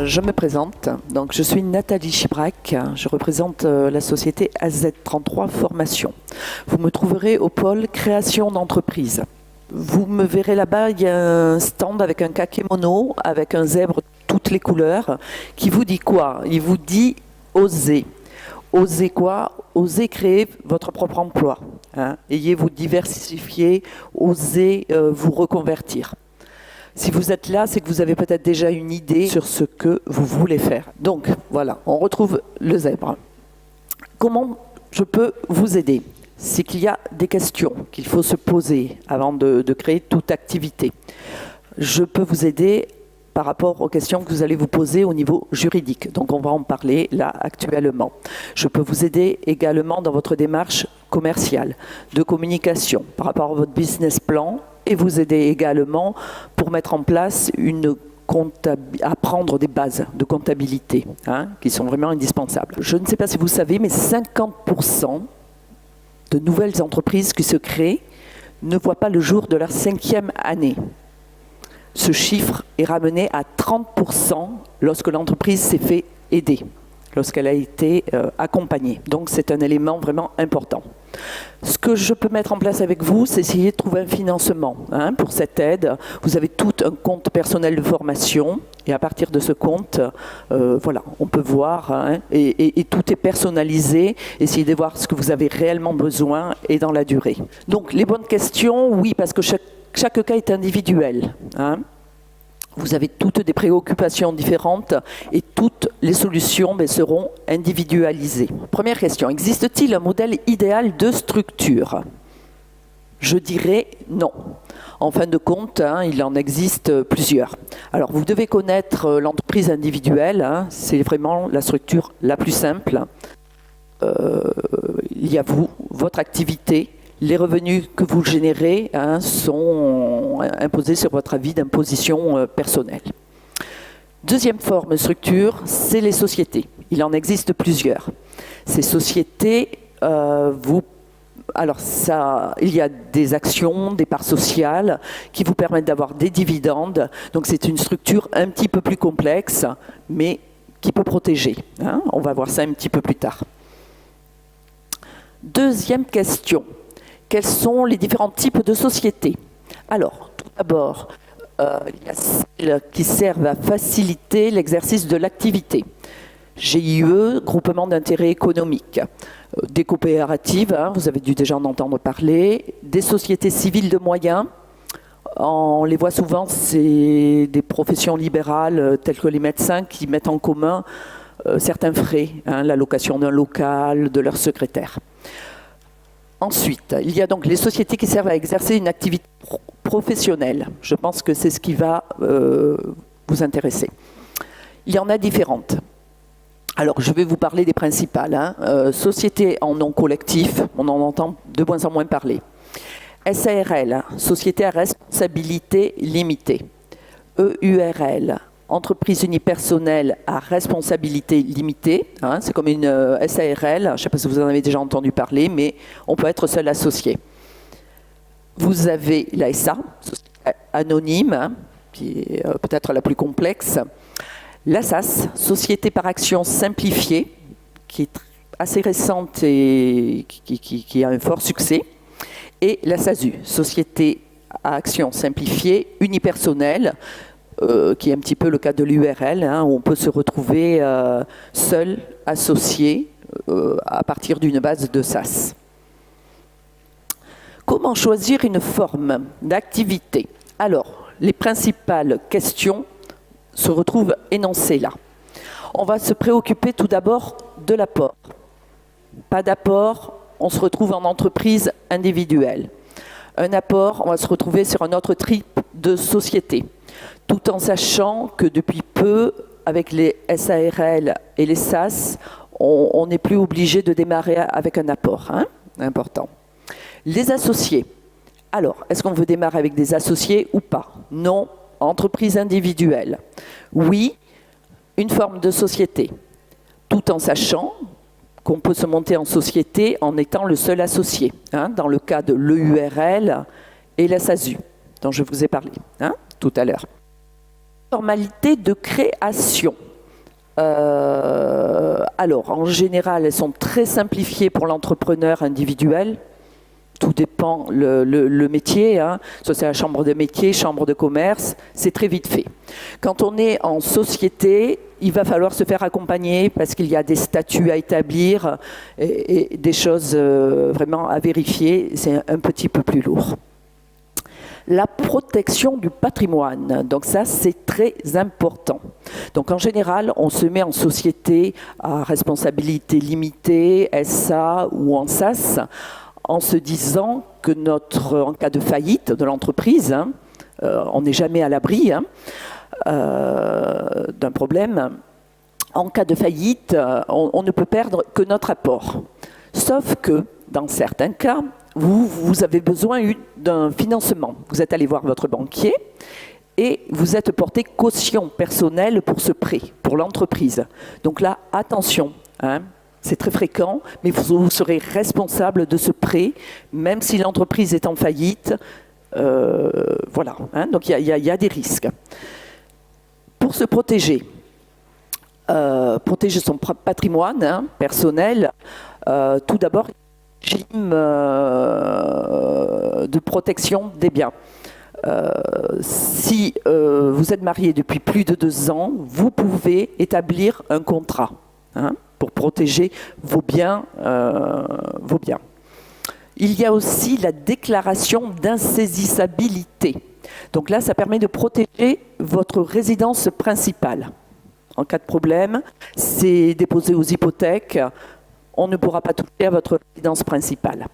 Je me présente. Donc, je suis Nathalie Chibrac. Je représente la société AZ33 Formation. Vous me trouverez au pôle création d'entreprise. Vous me verrez là-bas, il y a un stand avec un kakémono, avec un zèbre toutes les couleurs, qui vous dit quoi? Il vous dit oser. Osez quoi? Osez créer votre propre emploi. Ayez vous diversifier, osez vous reconvertir. Si vous êtes là, c'est que vous avez peut-être déjà une idée sur ce que vous voulez faire. Donc, voilà, on retrouve le zèbre. Comment je peux vous aider? C'est qu'il y a des questions qu'il faut se poser avant de créer toute activité. Je peux vous aider par rapport aux questions que vous allez vous poser au niveau juridique. Donc, on va en parler là actuellement. Je peux vous aider également dans votre démarche commerciale, de communication, par rapport à votre business plan, et vous aider également pour mettre en place apprendre des bases de comptabilité qui sont vraiment indispensables. Je ne sais pas si vous savez, mais 50% de nouvelles entreprises qui se créent ne voient pas le jour de leur 5e année. Ce chiffre est ramené à 30% lorsque l'entreprise s'est fait aider, lorsqu'elle a été accompagnée. Donc c'est un élément vraiment important. Ce que je peux mettre en place avec vous, c'est essayer de trouver un financement pour cette aide. Vous avez tout un compte personnel de formation et à partir de ce compte, voilà, on peut voir et tout est personnalisé. Essayez de voir ce que vous avez réellement besoin et dans la durée. Donc les bonnes questions, oui, parce que chaque cas est individuel. Vous avez toutes des préoccupations différentes et toutes les solutions seront individualisées. Première question, existe-t-il un modèle idéal de structure? Je dirais non. En fin de compte, il en existe plusieurs. Alors, vous devez connaître l'entreprise individuelle, c'est vraiment la structure la plus simple. Il y a vous, votre activité. Les revenus que vous générez sont imposés sur votre avis d'imposition personnelle. Deuxième forme de structure, c'est les sociétés. Il en existe plusieurs. Ces sociétés, il y a des actions, des parts sociales qui vous permettent d'avoir des dividendes. Donc c'est une structure un petit peu plus complexe, mais qui peut protéger. On va voir ça un petit peu plus tard. Deuxième question. Quels sont les différents types de sociétés? Alors, tout d'abord, il y a celles qui servent à faciliter l'exercice de l'activité. GIE, groupement d'intérêt économique. Des coopératives, vous avez dû déjà en entendre parler. Des sociétés civiles de moyens. On les voit souvent, c'est des professions libérales telles que les médecins qui mettent en commun certains frais, la location d'un local, de leur secrétaire. Ensuite, il y a donc les sociétés qui servent à exercer une activité professionnelle. Je pense que c'est ce qui va vous intéresser. Il y en a différentes. Alors, je vais vous parler des principales. Sociétés en nom collectif, on en entend de moins en moins parler. SARL, Société à responsabilité limitée. EURL, Entreprise unipersonnelle à responsabilité limitée. C'est comme une SARL, je ne sais pas si vous en avez déjà entendu parler, mais on peut être seul associé. Vous avez la SA, anonyme, qui est peut-être la plus complexe. La SAS, Société par action simplifiée, qui est assez récente et qui a un fort succès. Et la SASU, Société à action simplifiée, unipersonnelle, qui est un petit peu le cas de l'URL, où on peut se retrouver seul, associé, à partir d'une base de SAS. Comment choisir une forme d'activité? Alors, les principales questions se retrouvent énoncées là. On va se préoccuper tout d'abord de l'apport. Pas d'apport, on se retrouve en entreprise individuelle. Un apport, on va se retrouver sur un autre type de société. Tout en sachant que depuis peu, avec les SARL et les SAS, on n'est plus obligé de démarrer avec un apport. Important. Les associés. Alors, est-ce qu'on veut démarrer avec des associés ou pas? Non. Entreprise individuelle. Oui, une forme de société. Tout en sachant qu'on peut se monter en société en étant le seul associé. Dans le cas de l'EURL et la SASU, dont je vous ai parlé tout à l'heure. Formalité de création. Alors, en général, elles sont très simplifiées pour l'entrepreneur individuel. Tout dépend le métier, hein. Soit c'est la chambre de métier, chambre de commerce, c'est très vite fait. Quand on est en société, il va falloir se faire accompagner parce qu'il y a des statuts à établir et des choses vraiment à vérifier. C'est un petit peu plus lourd. La protection du patrimoine, donc ça c'est très important. Donc en général, on se met en société à responsabilité limitée, SA ou en SAS, en se disant que en cas de faillite de l'entreprise, hein, on n'est jamais à l'abri hein, d'un problème. En cas de faillite, on ne peut perdre que notre apport. Sauf que, dans certains cas, vous avez besoin d'un financement. Vous êtes allé voir votre banquier et vous êtes porté caution personnelle pour ce prêt, pour l'entreprise. Donc là, attention, hein, c'est très fréquent, mais vous serez responsable de ce prêt, même si l'entreprise est en faillite. Voilà, hein, donc il y a des risques. Pour se protéger son patrimoine hein, personnel, tout d'abord, régime de protection des biens. Si vous êtes marié depuis plus de 2 ans, vous pouvez établir un contrat hein, pour protéger vos biens. Il y a aussi la déclaration d'insaisissabilité. Donc là, ça permet de protéger votre résidence principale. En cas de problème, c'est déposé aux hypothèques. On ne pourra pas toucher à votre résidence principale.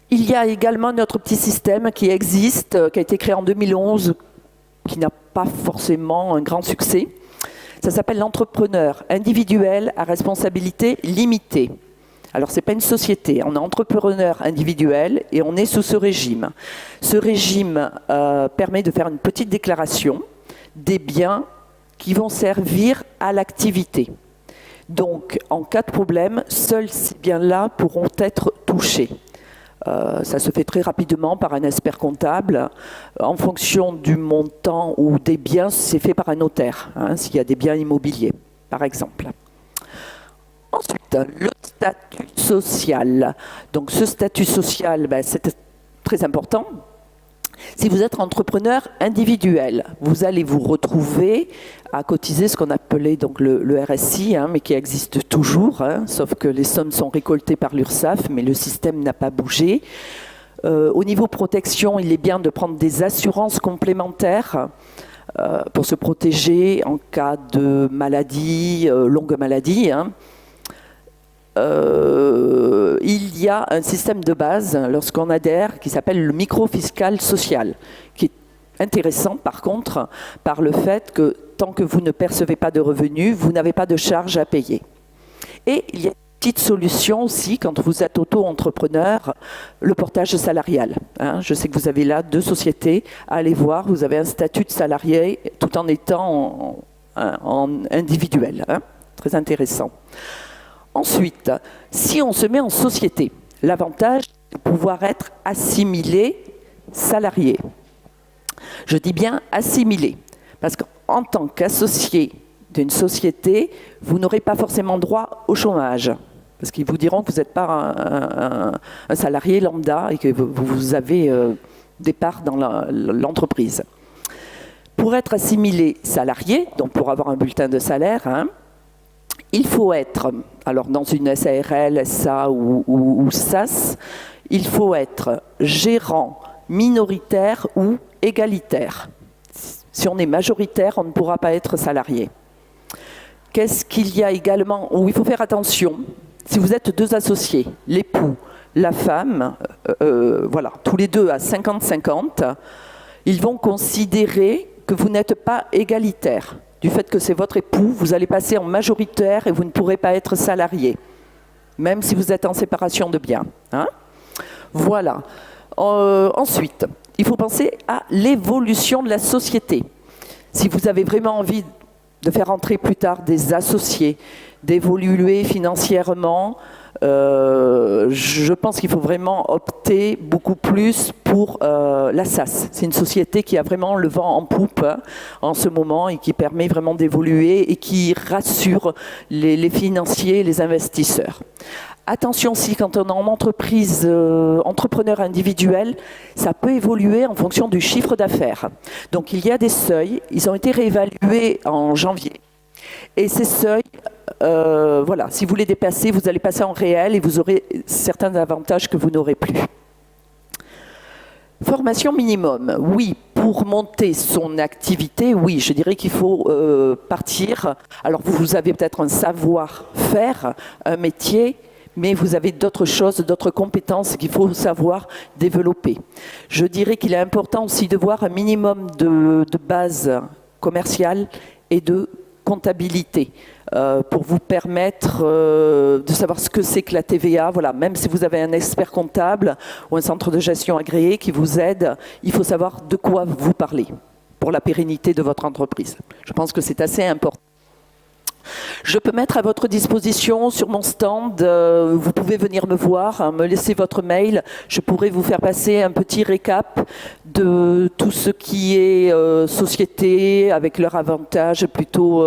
Il y a également notre petit système qui existe, qui a été créé en 2011, qui n'a pas forcément un grand succès. Ça s'appelle l'entrepreneur individuel à responsabilité limitée. Alors, ce n'est pas une société, on est entrepreneur individuel et on est sous ce régime. Ce régime permet de faire une petite déclaration des biens qui vont servir à l'activité. Donc, en cas de problème, seuls ces biens-là pourront être touchés. Ça se fait très rapidement par un expert comptable. En fonction du montant ou des biens, c'est fait par un notaire, hein, s'il y a des biens immobiliers, par exemple. Ensuite, le statut social. Donc, ce statut social, c'est très important. Si vous êtes entrepreneur individuel, vous allez vous retrouver à cotiser ce qu'on appelait donc le RSI, hein, mais qui existe toujours, hein, sauf que les sommes sont récoltées par l'URSSAF, mais le système n'a pas bougé. Au niveau protection, il est bien de prendre des assurances complémentaires pour se protéger en cas de maladie, longue maladie. Hein. Il y a un système de base lorsqu'on adhère qui s'appelle le microfiscal social, qui est intéressant par contre par le fait que tant que vous ne percevez pas de revenus, vous n'avez pas de charges à payer. Et il y a une petite solution aussi quand vous êtes auto-entrepreneur, le portage salarial. Hein, je sais que vous avez là 2 sociétés, allez voir, vous avez un statut de salarié tout en étant en individuel. Hein, très intéressant. Ensuite, si on se met en société, l'avantage, c'est de pouvoir être assimilé salarié. Je dis bien assimilé, parce qu'en tant qu'associé d'une société, vous n'aurez pas forcément droit au chômage, parce qu'ils vous diront que vous n'êtes pas un salarié lambda et que vous avez des parts dans l'entreprise. Pour être assimilé salarié, donc pour avoir un bulletin de salaire, hein, il faut être, alors dans une SARL, SA ou SAS, il faut être gérant minoritaire ou égalitaire. Si on est majoritaire, on ne pourra pas être salarié. Qu'est-ce qu'il y a également où il faut faire attention? Si vous êtes 2 associés, l'époux, la femme, voilà, tous les 2 à 50-50, ils vont considérer que vous n'êtes pas égalitaire. Du fait que c'est votre époux, vous allez passer en majoritaire et vous ne pourrez pas être salarié, même si vous êtes en séparation de biens. Hein, voilà. Ensuite, il faut penser à l'évolution de la société. Si vous avez vraiment envie de faire entrer plus tard des associés, d'évoluer financièrement. Je pense qu'il faut vraiment opter beaucoup plus pour la SAS. C'est une société qui a vraiment le vent en poupe en ce moment et qui permet vraiment d'évoluer et qui rassure les financiers et les investisseurs. Attention aussi, quand on est en entreprise, entrepreneur individuel, ça peut évoluer en fonction du chiffre d'affaires. Donc il y a des seuils, ils ont été réévalués en janvier. Et ces seuils, voilà, si vous les dépassez, vous allez passer en réel et vous aurez certains avantages que vous n'aurez plus. Formation minimum, oui, pour monter son activité, oui, je dirais qu'il faut partir. Alors vous avez peut-être un savoir-faire, un métier, mais vous avez d'autres choses, d'autres compétences qu'il faut savoir développer. Je dirais qu'il est important aussi de voir un minimum de base commerciale et de comptabilité pour vous permettre de savoir ce que c'est que la TVA. Voilà, même si vous avez un expert comptable ou un centre de gestion agréé qui vous aide, il faut savoir de quoi vous parlez pour la pérennité de votre entreprise. Je pense que c'est assez important. Je peux mettre à votre disposition sur mon stand, vous pouvez venir me voir, me laisser votre mail, je pourrai vous faire passer un petit récap de tout ce qui est société, avec leurs avantages, plutôt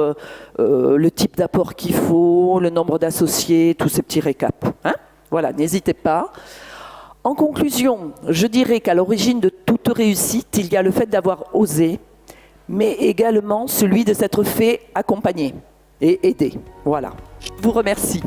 le type d'apport qu'il faut, le nombre d'associés, tous ces petits récaps. Hein? Voilà, n'hésitez pas. En conclusion, je dirais qu'à l'origine de toute réussite, il y a le fait d'avoir osé, mais également celui de s'être fait accompagner et aider. Voilà. Je vous remercie.